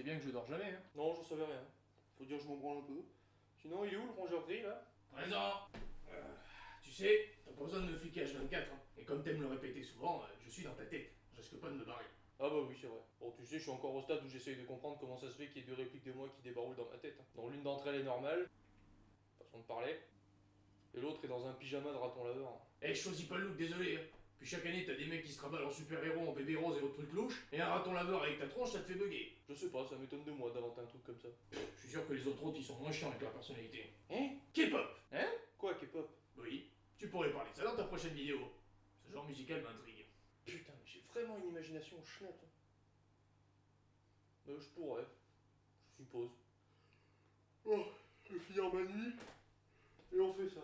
sais bien que je dors jamais, hein. Non, j'en savais rien. Faut dire que je m'en branle un peu. Sinon, il est où le rongeur gris là? Présent. Tu sais, t'as pas besoin de me fliquer H24, hein. Et comme t'aimes le répéter souvent, je suis dans ta tête. Je risque pas de me barrer. Ah bah oui, c'est vrai. Bon, tu sais, je suis encore au stade où j'essaye de comprendre comment ça se fait qu'il y ait deux répliques de moi qui débaroulent dans ma tête, hein. Dont l'une d'entre elles est normale, façon de parler, et l'autre est dans un pyjama de raton laveur. Eh, je choisis pas le look, désolé, hein. Puis chaque année, t'as des mecs qui se raballent en super-héros, en bébé rose et autres trucs louches, et un raton laveur avec ta tronche, ça te fait bugger. Je sais pas, ça m'étonne de moi d'inventer un truc comme ça. Je suis sûr que les autres ils sont moins chiants avec leur personnalité. Hein? K-pop. Hein? Quoi, K-pop? Oui, tu pourrais parler de ça dans ta prochaine vidéo. Ce genre musical m'intrigue. Putain, mais j'ai vraiment une imagination chenette. Je pourrais, je suppose. Oh, je vais finir ma nuit, et on fait ça.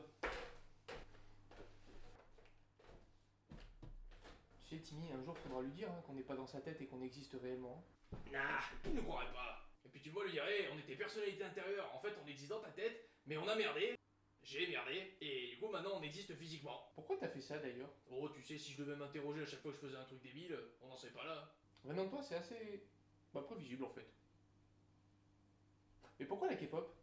Tu sais, Timmy, un jour faudra lui dire qu'on n'est pas dans sa tête et qu'on existe réellement. Nah, il ne croirait pas. Et puis tu vois, lui dirait, on était personnalité intérieure, en fait on existe dans ta tête, mais on a merdé, j'ai merdé, et du coup maintenant on existe physiquement. Pourquoi t'as fait ça d'ailleurs? Oh, tu sais, si je devais m'interroger à chaque fois que je faisais un truc débile, on n'en serait pas là. Venant de toi, c'est assez... prévisible en fait. Mais pourquoi la K-pop?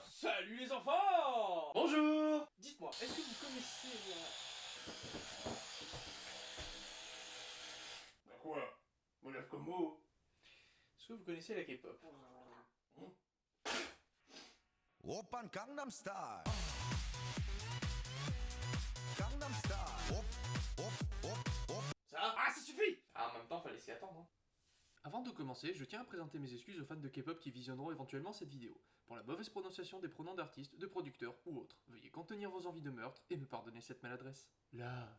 Salut les enfants! Bonjour! Dites-moi, est-ce que vous connaissez la... Bah quoi? Mon lève comme mot. Est-ce que vous connaissez la K-pop? Oppan Gangnam Style. Gangnam Style. Ça? Ah, ça suffit! Ah, en même temps, fallait s'y attendre. Hein. Avant de commencer, je tiens à présenter mes excuses aux fans de K-pop qui visionneront éventuellement cette vidéo, pour la mauvaise prononciation des pronoms d'artistes, de producteurs ou autres. Veuillez contenir vos envies de meurtre et me pardonner cette maladresse. Love.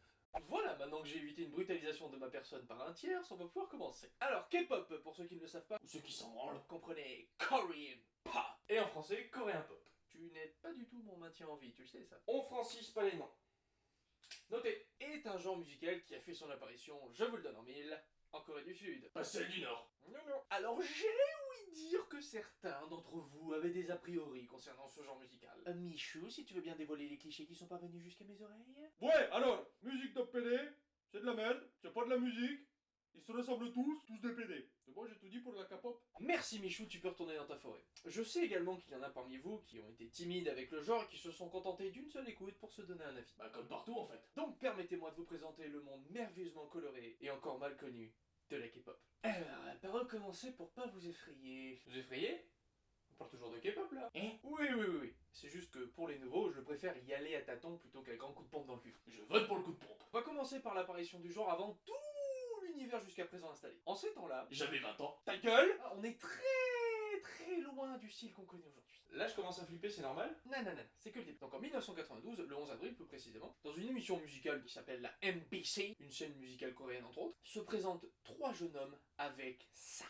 Voilà, maintenant que j'ai évité une brutalisation de ma personne par un tiers, on va pouvoir commencer. Alors, K-pop, pour ceux qui ne le savent pas, ou ceux qui s'en branlent, comprenez Korean Pop. Et en français, Coréen Pop. Tu n'aides pas du tout mon maintien en vie, tu le sais ça. On francise pas les noms. Notez, est un genre musical qui a fait son apparition, je vous le donne en mille, en Corée du Sud. Pas celle du Nord. Non, non. Alors j'ai ouï dire que certains d'entre vous avaient des a priori concernant ce genre musical. Michou, si tu veux bien dévoiler les clichés qui sont parvenus jusqu'à mes oreilles. Ouais, alors, musique de PD, c'est de la merde, c'est pas de la musique, ils se ressemblent tous des PD. C'est bon, j'ai tout dit pour la K-pop. Merci Michou, tu peux retourner dans ta forêt. Je sais également qu'il y en a parmi vous qui ont été timides avec le genre et qui se sont contentés d'une seule écoute pour se donner un avis. Bah comme partout en fait. Donc permettez-moi de vous présenter le monde merveilleusement coloré et encore mal connu de la K-pop. Alors, par où commencer pour pas vous effrayer? Vous effrayez? On parle toujours de K-pop là. Hein? Oui. C'est juste que pour les nouveaux, je préfère y aller à tâtons plutôt qu'à grand coup de pompe dans le cul. Je vote pour le coup de pompe. On va commencer par l'apparition du genre avant tout l'univers jusqu'à présent installé. En ces temps-là, J'avais 20 ans. Ta gueule! on est très loin du style qu'on connaît aujourd'hui. Là je commence à flipper, c'est normal? Non, c'est que le début. Donc en 1992, le 11 avril plus précisément, dans une émission musicale qui s'appelle la MBC, une chaîne musicale coréenne entre autres, se présentent trois jeunes hommes avec ça.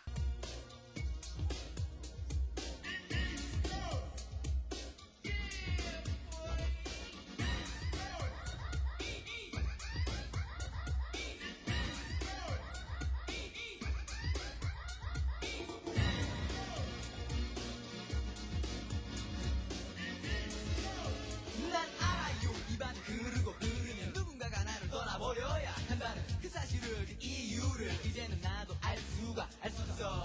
난 알아요 입안을 흐르고 흐르면 누군가가 나를 떠나보여야 한다는 그 사실을 그 이유를 이제는 나도 알 수가 있어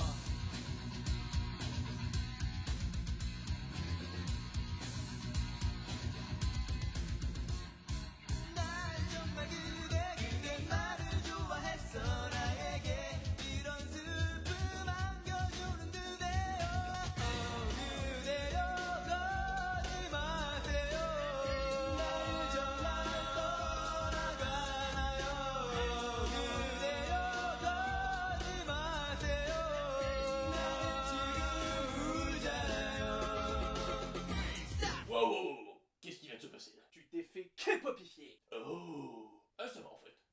날 정말 그대 나를 좋아했어 나에게 이런 슬픔 안겨주는 그대여 그대여 가지 마세요 날 정말 떠나가나요 그대여 가지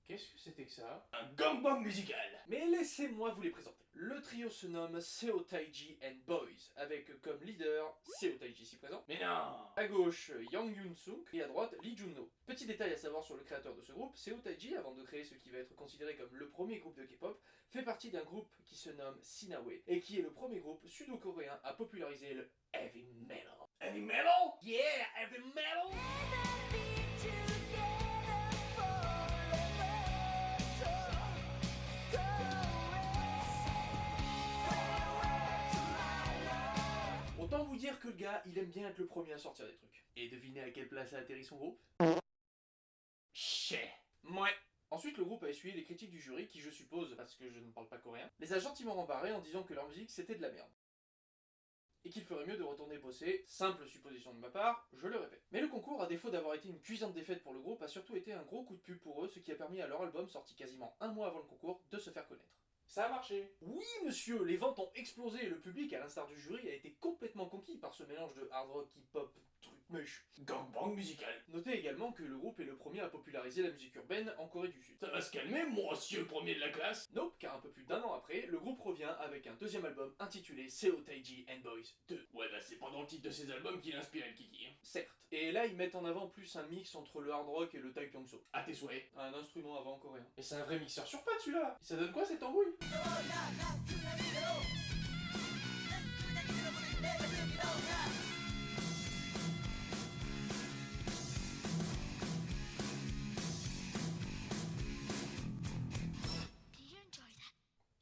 Qu'est-ce que c'était que ça? Un gangbang musical. Mais laissez-moi vous les présenter. Le trio se nomme Seo Taiji and Boys, avec comme leader Seo Taiji ici présent. Mais non. À gauche, Yang Yoon-suk et à droite, Lee Junho. Petit détail à savoir sur le créateur de ce groupe, Seo Taiji, avant de créer ce qui va être considéré comme le premier groupe de K-pop, fait partie d'un groupe qui se nomme Sinawe, et qui est le premier groupe sud-coréen à populariser le heavy metal. Heavy metal? Yeah, heavy metal! Autant vous dire que le gars, il aime bien être le premier à sortir des trucs. Et devinez à quelle place a atterri son groupe? Chais. Ouais. Ensuite, le groupe a essuyé les critiques du jury qui, je suppose, parce que je ne parle pas coréen, les a gentiment rembarrés en disant que leur musique c'était de la merde. Et qu'il ferait mieux de retourner bosser, simple supposition de ma part, je le répète. Mais le concours, à défaut d'avoir été une cuisante défaite pour le groupe, a surtout été un gros coup de pub pour eux, ce qui a permis à leur album, sorti quasiment un mois avant le concours, de se faire connaître. Ça a marché. Oui monsieur, les ventes ont explosé et le public, à l'instar du jury, a été complètement conquis par ce mélange de hard rock, hip-hop, truc moche. Gangbang musical. Notez également que le groupe est le premier à populariser la musique urbaine en Corée du Sud. Ça va se calmer, monsieur le premier de la classe. Nope, car un peu plus d'un an après, le groupe revient avec un deuxième album intitulé Seo Taiji and Boys 2. Ouais, bah c'est pas dans le titre de ces albums qu'il inspirait le kiki. Certes. Et là, ils mettent en avant plus un mix entre le hard rock et le taepyeongso. À tes souhaits. Un instrument avant coréen. Et c'est un vrai mixeur sur pattes celui-là. Ça donne quoi cette embrouille?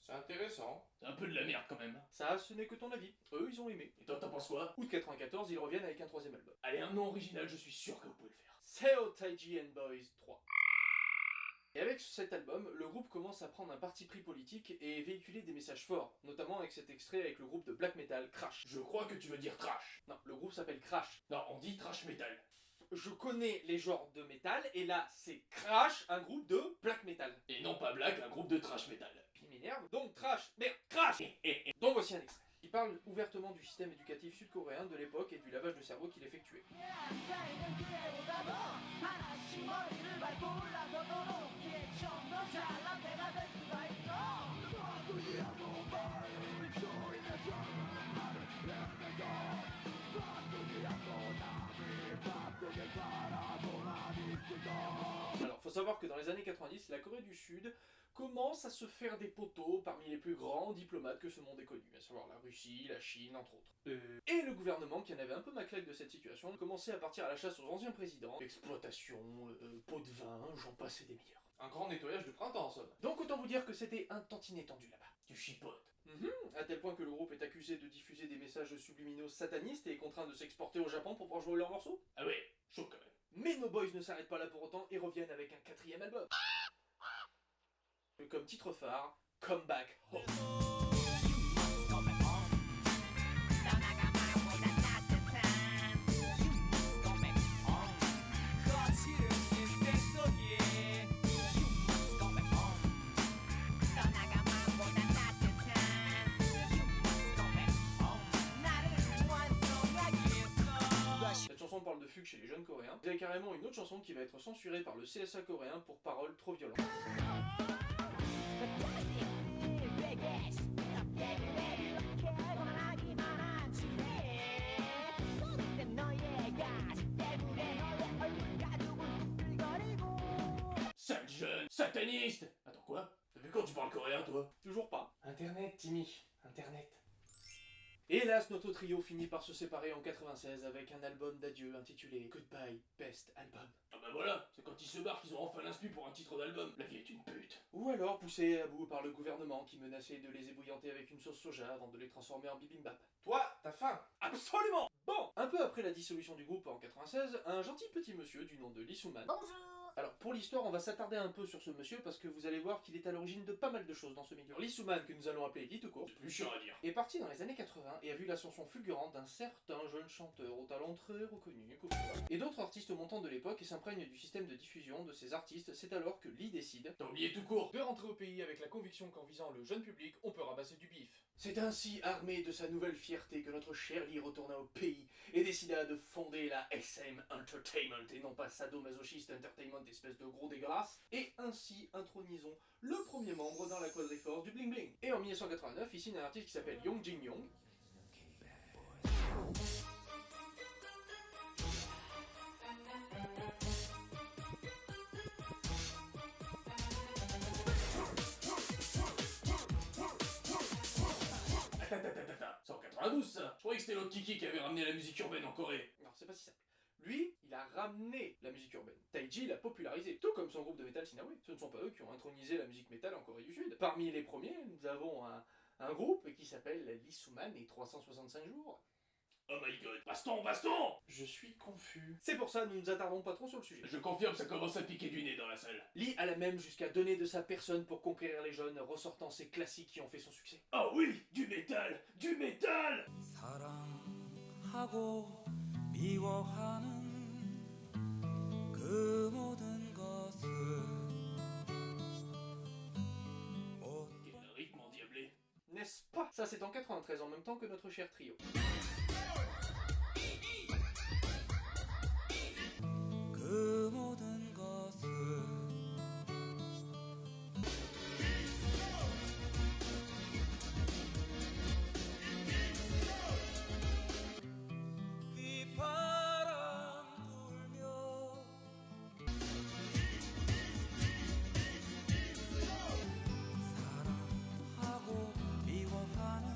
C'est intéressant. C'est un peu de la merde quand même. Ça, ce n'est que ton avis. Eux, ils ont aimé. Et toi, t'en penses quoi? Août 94, ils reviennent avec un troisième album. Allez, un nom original, je suis sûr que vous pouvez le faire. Seo Taiji and Boys 3. Et avec cet album, le groupe commence à prendre un parti pris politique et véhiculer des messages forts, notamment avec cet extrait avec le groupe de black metal Crash. Je crois que tu veux dire trash. Non, le groupe s'appelle Crash. Non, on dit trash metal. Je connais les genres de métal, et là, c'est Crash, un groupe de black metal. Et non pas black, un groupe de trash metal. Qui m'énerve, donc Trash, merde, Crash. Donc voici un extrait. Il parle ouvertement du système éducatif sud-coréen de l'époque et du lavage de cerveau qu'il effectuait. Alors, faut savoir que dans les années 90, la Corée du Sud commence à se faire des poteaux parmi les plus grands diplomates que ce monde ait connu, à savoir la Russie, la Chine, entre autres. Et le gouvernement, qui en avait un peu ma claque de cette situation, commençait à partir à la chasse aux anciens présidents. Exploitation, pots de vin, j'en passais des meilleurs. Un grand nettoyage de printemps en somme. Donc autant vous dire que c'était un tantinet tendu là-bas. Tu chipotes. À tel point que le groupe est accusé de diffuser des messages subliminaux satanistes et est contraint de s'exporter au Japon pour pouvoir jouer leurs morceaux. Ah ouais, chaud quand même. Mais nos boys ne s'arrêtent pas là pour autant et reviennent avec un quatrième album. Comme titre phare, Come Back Home. Cette chanson parle de fugue chez les jeunes coréens. Vous avez carrément une autre chanson qui va être censurée par le CSA coréen pour paroles trop violentes. Sale jeune, sataniste. Attends quoi? Depuis quand tu parles coréen toi? Toujours pas. Internet, Timmy, Internet. Hélas, notre trio finit par se séparer en 96 avec un album d'adieu intitulé Goodbye Best Album. Ah bah voilà, c'est quand ils se barrent qu'ils ont enfin l'inspi pour un titre d'album. La vie est une pute. Ou alors poussés à bout par le gouvernement qui menaçait de les ébouillanter avec une sauce soja avant de les transformer en bibimbap. Toi, t'as faim? Absolument! Bon, un peu après la dissolution du groupe en 96, un gentil petit monsieur du nom de Lee Soo-man. Bonjour. Alors pour l'histoire, on va s'attarder un peu sur ce monsieur parce que vous allez voir qu'il est à l'origine de pas mal de choses dans ce milieu. Lee Soo-man, que nous allons appeler Lee tout court, C'est plus chiant à dire. est parti dans les années 80 et a vu l'ascension fulgurante d'un certain jeune chanteur au talent très reconnu, et d'autres artistes montants de l'époque et s'imprègnent du système de diffusion de ces artistes. C'est alors que Lee décide T'as oublié tout court. de rentrer au pays avec la conviction qu'en visant le jeune public, on peut ramasser du bif. C'est ainsi armé de sa nouvelle fierté que notre cher Lee retourna au pays et décida de fonder la SM Entertainment et non pas Sadomasochiste Entertainment, espèce de gros dégueulasse. Et ainsi intronisons le premier membre dans la quadrille force du bling bling. Et en 1989, il signe un artiste qui s'appelle Young Jin Young. C'est en 92 ça. Je croyais que c'était l'autre Kiki qui avait ramené la musique urbaine en Corée. Non, c'est pas si simple. Lui, il a ramené la musique urbaine. Taiji l'a popularisé, tout comme son groupe de métal Sinawe. Ce ne sont pas eux qui ont intronisé la musique métal en Corée du Sud. Parmi les premiers, nous avons un groupe qui s'appelle Lee Soo-man et 365 jours. Oh my god. Baston, baston! Je suis confus. C'est pour ça, nous nous attardons pas trop sur le sujet. Je confirme, ça commence à piquer du nez dans la salle. Lee alla même jusqu'à donner de sa personne pour conquérir les jeunes, ressortant ses classiques qui ont fait son succès. Ah oui, du métal! Du métal! 사랑하고 미워하는 그 모든 것을 Quel rythme endiablé. N'est-ce pas? Ça c'est en 93, en même temps que notre cher trio. 그 모든 것을 휘바람 불며 사랑하고 미워하는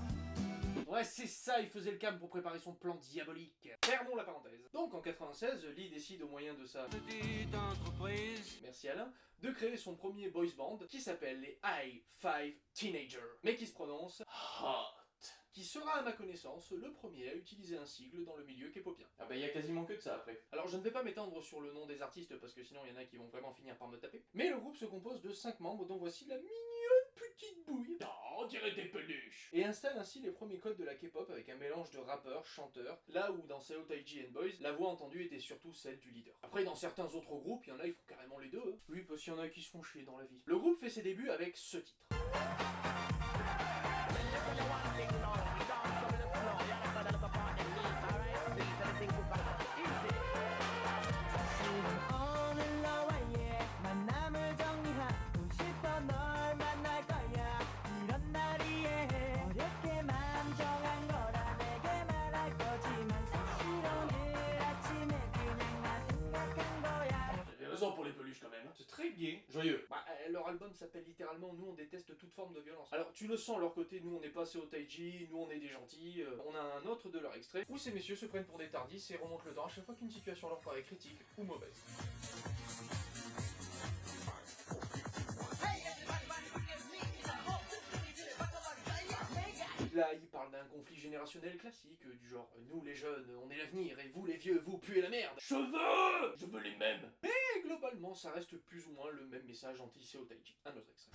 Ouais, c'est ça, il faisait le calme pour préparer son plan diabolique. Fermons la parenthèse. Donc en 96, Lee décide au moyen de sa petite entreprise merci Alain, de créer son premier boys band qui s'appelle les I-5 Teenagers, mais qui se prononce Hot. qui sera à ma connaissance le premier à utiliser un sigle dans le milieu K-popien. Ah bah y a quasiment que de ça après. Alors je ne vais pas m'étendre sur le nom des artistes parce que sinon il y en a qui vont vraiment finir par me taper, mais le groupe se compose de 5 membres dont voici la mignonne petite bouille. Oh, on dirait des peluches. Et installe ainsi les premiers codes de la K-pop avec un mélange de rappeurs, chanteurs, là où dans Seo Taiji and Boys, la voix entendue était surtout celle du leader. Après dans certains autres groupes, il y en a ils font carrément les deux. Oui, parce qu'il y en a qui se font chier dans la vie. Le groupe fait ses débuts avec ce titre. Pour les peluches quand même. C'est très gai. Joyeux. Bah, leur album s'appelle littéralement Nous on déteste toute forme de violence. Alors tu le sens leur côté, nous on n'est pas Seo Taiji, nous on est des gentils. On a un autre de leur extrait où ces messieurs se prennent pour des tardis et remontent le temps à chaque fois qu'une situation leur paraît critique ou mauvaise. Là, il parle d'un conflit générationnel classique, du genre nous les jeunes, on est l'avenir, et vous les vieux, vous puez la merde. Je veux les mêmes. Et globalement, ça reste plus ou moins le même message anti-Seo Taiji. Un autre extrait.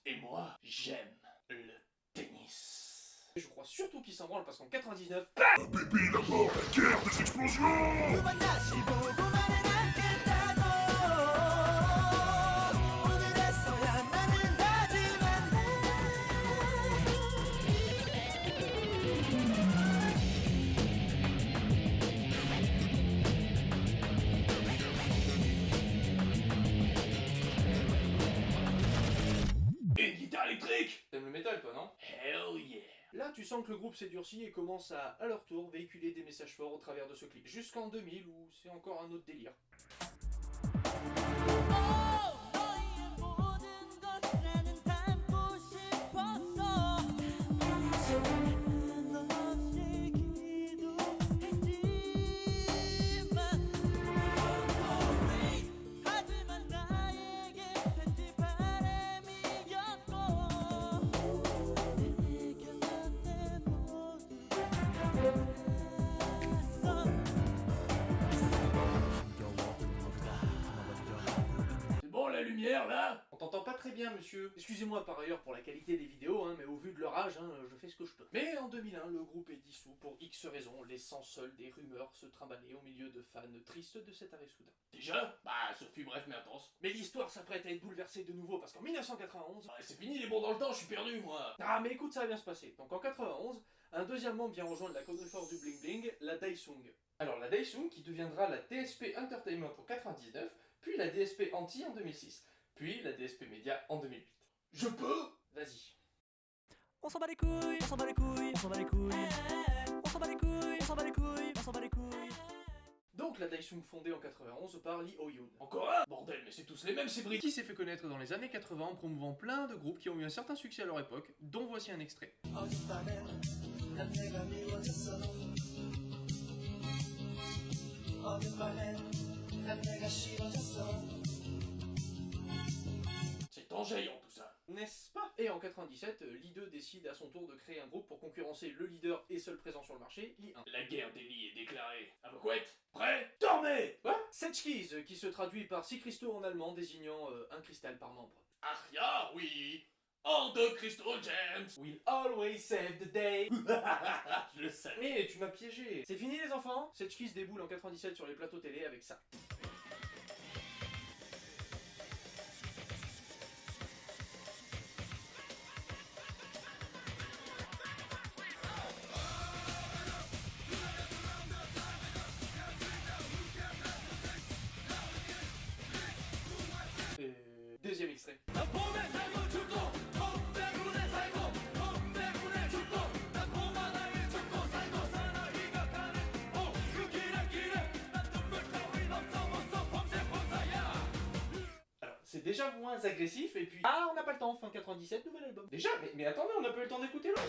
Et moi, j'aime le tennis. Je crois surtout qu'il s'en branle parce qu'en 99... Bébé, la mort, la guerre, des explosions! Une guitare électrique! T'aimes le métal toi, non? Hell yeah! Là, tu sens que le groupe s'est durci et commence à leur tour, véhiculer des messages forts au travers de ce clip. Jusqu'en 2000, où c'est encore un autre délire. m'énerve là. On t'entend pas très bien, monsieur. Excusez-moi par ailleurs pour la qualité des vidéos, mais au vu de leur âge, je fais ce que je peux. Mais en 2001, le groupe est dissous pour X raisons, laissant seuls des rumeurs se trimballer au milieu de fans tristes de cet arrêt soudain. Déjà? Bah, ce fut bref mais intense. Mais l'histoire s'apprête à être bouleversée de nouveau parce qu'en 1991... Ah, c'est fini les bons dans le temps, je suis perdu moi. Ah mais écoute, ça va bien se passer. Donc en 91, un deuxième membre vient rejoindre la Codeforce du Bling Bling, la Daesung. Alors la Daesung qui deviendra la DSP Entertainment en 99, puis la DSP Anti en 2006, puis la DSP Media en 2008. Je peux? Vas-y. On s'en bat les couilles, on s'en bat les couilles, on s'en bat les couilles. On s'en bat les couilles, on s'en bat les couilles, on s'en bat les couilles. Donc la Daesung fondée en 91 par Lee Oh-yoon. Encore un? Bordel, mais c'est tous les mêmes ces briques. Qui s'est fait connaître dans les années 80 en promouvant plein de groupes qui ont eu un certain succès à leur époque, dont voici un extrait. C'est enjaillant tout ça. N'est-ce pas? Et en 97, Lee 2 décide à son tour de créer un groupe pour concurrencer le leader et seul présent sur le marché, Lee 1. La guerre des lits est déclarée. À vos couettes? Prêt? Tournez! Quoi? Setchkies, qui se traduit par 6 cristaux en allemand, désignant un cristal par membre. Aria, oui. En deux cristaux gems. We'll always save the day. Je le savais. Mais tu m'as piégé. C'est fini les enfants? Setchkies déboule en 97 sur les plateaux télé avec ça. Deuxième extrait. Alors, c'est déjà moins agressif et puis... Ah, on n'a pas le temps, fin 97, nouvel album. Déjà, mais attendez, on n'a pas eu le temps d'écouter l'autre.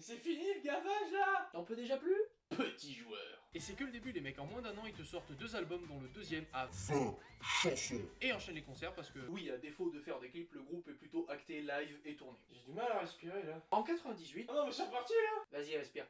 C'est fini le gavage là? T'en peux déjà plus? Petit joueur. Et c'est que le début les mecs, en moins d'un an ils te sortent 2 albums dont le deuxième a... Fin. Chanson. Et enchaînent les concerts parce que... Oui, à défaut de faire des clips, le groupe est plutôt acté, live et tourné. J'ai du mal à respirer là. En 98... Ah non mais c'est reparti là. Vas-y, respire.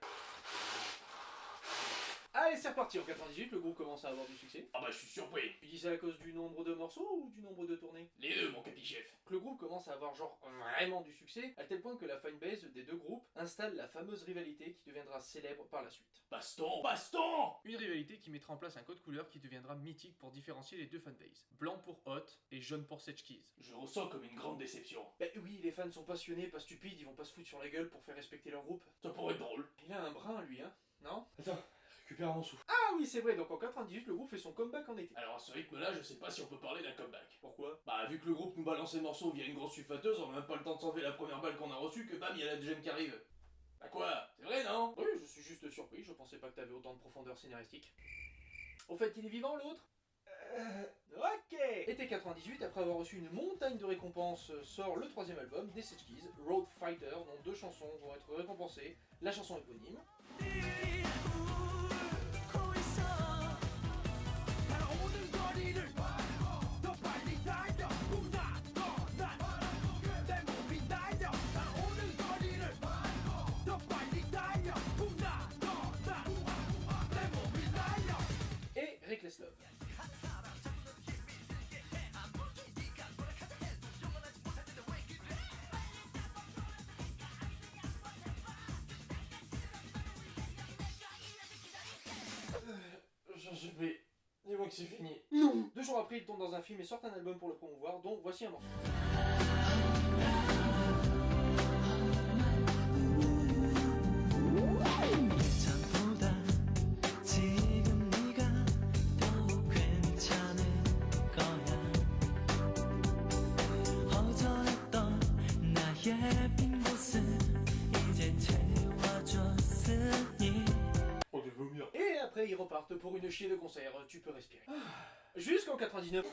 Allez, c'est reparti. En 98, le groupe commence à avoir du succès. Ah bah je suis surpris. Tu dis ça à cause du nombre de morceaux ou du nombre de tournées? Les deux mon capi-chef. Le groupe commence à avoir genre vraiment du succès, à tel point que la fanbase des deux groupes installe la fameuse rivalité qui deviendra célèbre par la suite. Baston, baston. Une rivalité qui mettra en place un code couleur qui deviendra mythique pour différencier les deux fanbases. Blanc pour Hot et jaune pour Setchkies. Je le ressens comme une grande déception. Bah oui, les fans sont passionnés, pas stupides, ils vont pas se foutre sur la gueule pour faire respecter leur groupe. Ça pourrait être drôle. Il a un brin lui, hein? Non? Attends, récupère mon souffle. Ah oui, c'est vrai, donc en 98, le groupe fait son comeback en été. Alors à ce rythme-là, je sais pas si on peut parler d'un comeback. Pourquoi? Bah vu que le groupe nous balance les morceaux via une grosse sulfateuse, on a même pas le temps de s'enlever la première balle qu'on a reçue que bam, il y a la deuxième qui arrive. Bah quoi? C'est vrai non? Oui, je suis juste surpris, je pensais pas que t'avais autant de profondeur scénaristique. Au fait, il est vivant l'autre? Ok. Été 98, après avoir reçu une montagne de récompenses, sort le troisième album des Setchkies, Road Fighter, dont 2 chansons vont être récompensées. La chanson éponyme. Et Reckless Love. J'en suis pris. Dis-moi que c'est fini. Non. 2 jours après, ils tournent dans un film et sortent un album pour le promouvoir, dont voici un morceau. 예전보다 지금 네가 더욱 괜찮을 거야. 허전했던 나의 빈 곳을 이제 채워줬으니. Oh, je vais vomir. Et après, ils repartent pour une chier de concert, tu peux respirer. Jusqu'en 99,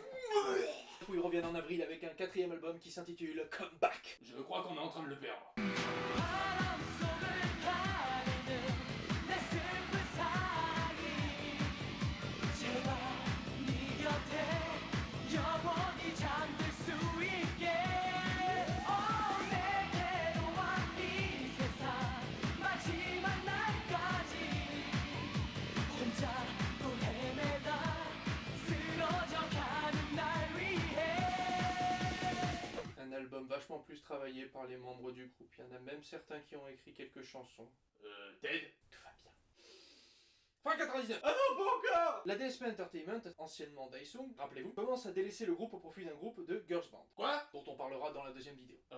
où ils reviennent en avril avec un 4e album qui s'intitule Comeback. Je crois qu'on est en train de le perdre. 제발 네 곁에 영원히 잠들 수 있게. travaillé par les membres du groupe. Il y en a même certains qui ont écrit quelques chansons. Ted? Tout va bien. Fin 99. Ah non, pas encore. La DSP Entertainment, anciennement Daesung, rappelez-vous, commence à délaisser le groupe au profit d'un groupe de girls band. Quoi? Dont on parlera dans la deuxième vidéo. Oh.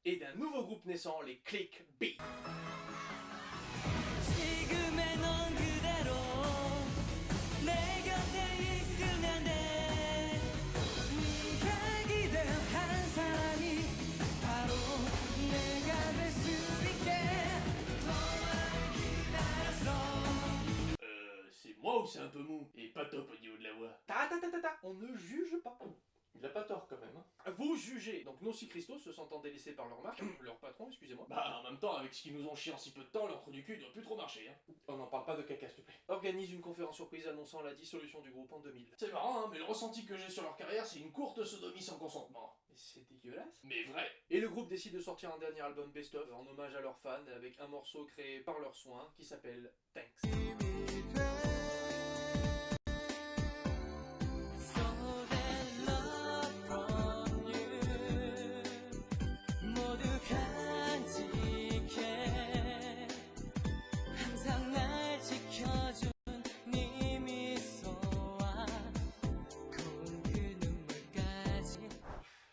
Et d'un nouveau groupe naissant, les Click B. 지금의 넌 그대로 내 곁에 있으면 돼 네가 기대한 사람이 바로 내가 될 수 있게 너만 기다렸어 C'est moi ou c'est un peu mou? Et pas top au niveau de la voix. Ta, on ne juge pas. Il a pas tort quand même. Hein. Vous jugez. Donc Nossi Christo se sentant délaissés par leur marque, leur patron, excusez-moi. Bah, en même temps, avec ce qu'ils nous ont chié en si peu de temps, leur trou du cul doit plus trop marcher, hein. On n'en parle pas de caca, s'il te plaît. Organise une conférence surprise annonçant la dissolution du groupe en 2000. C'est marrant, hein, mais le ressenti que j'ai sur leur carrière, c'est une courte sodomie sans consentement. Mais c'est dégueulasse. Mais vrai. Et le groupe décide de sortir un dernier album best-of en hommage à leurs fans avec un morceau créé par leurs soins qui s'appelle Thanks. 모두 간직해 항상 날 지켜준 네 미소와 고운 그 눈물까지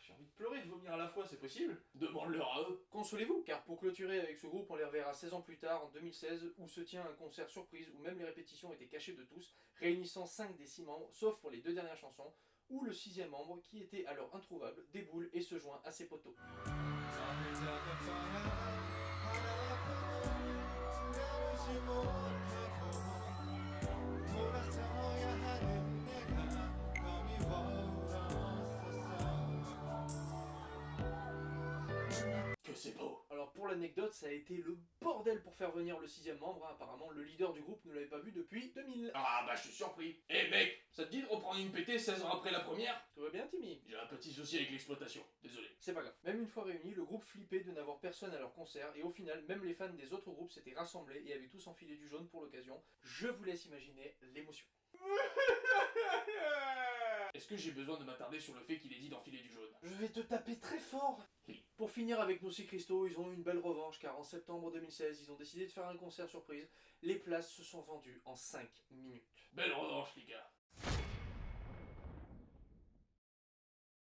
J'ai envie de pleurer, de vomir à la fois, c'est possible? Demande-leur à eux. Consolez-vous, car pour clôturer avec ce groupe, on les reverra 16 ans plus tard, en 2016, où se tient un concert surprise où même les répétitions étaient cachées de tous, réunissant 5 des 6 membres, sauf pour les 2 dernières chansons, où le 6e membre, qui était alors introuvable, déboule et se joint à ses poteaux. Que c'est beau. Alors pour l'anecdote, ça a été le bordel pour faire venir le 6e membre, hein. Apparemment le leader du groupe ne l'avait pas vu depuis 2000. Ah bah, je suis surpris. Eh mec, ça te dit de reprendre une pétée 16 ans après la première? Tout va bien Timmy? J'ai un petit souci avec l'exploitation, désolé. C'est pas grave. Même une fois réunis, le groupe flippait de n'avoir personne à leur concert et au final, même les fans des autres groupes s'étaient rassemblés et avaient tous enfilé du jaune pour l'occasion. Je vous laisse imaginer l'émotion. Est-ce que j'ai besoin de m'attarder sur le fait qu'il ait dit d'enfiler du jaune? Je vais te taper très fort. Pour finir avec Nossi Christo, ils ont eu une belle revanche car en septembre 2016, ils ont décidé de faire un concert surprise. Les places se sont vendues en 5 minutes. Belle revanche, les gars.